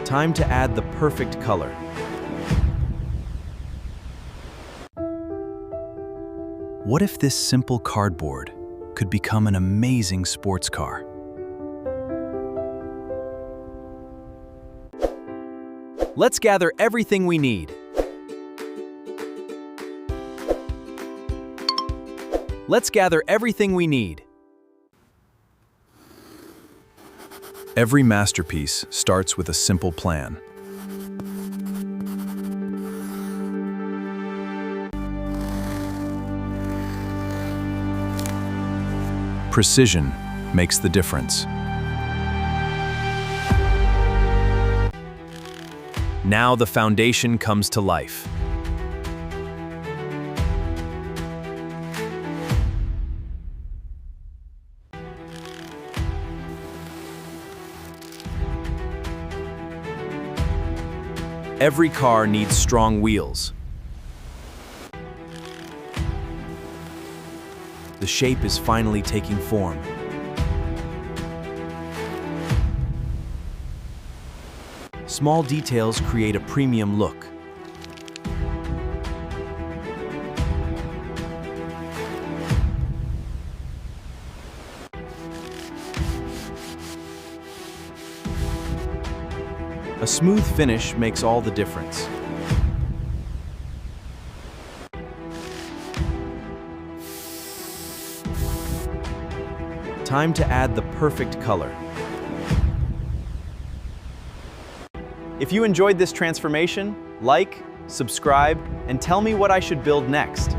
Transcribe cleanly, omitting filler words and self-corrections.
Time to add the perfect color. What if this simple cardboard could become an amazing sports car? Let's gather everything we need. Let's gather everything we need. Every masterpiece starts with a simple plan. Precision makes the difference. Now the foundation comes to life. Every car needs strong wheels. The shape is finally taking form. Small details create a premium look. A smooth finish makes all the difference. Time to add the perfect color. If you enjoyed this transformation, like, subscribe, and tell me what I should build next.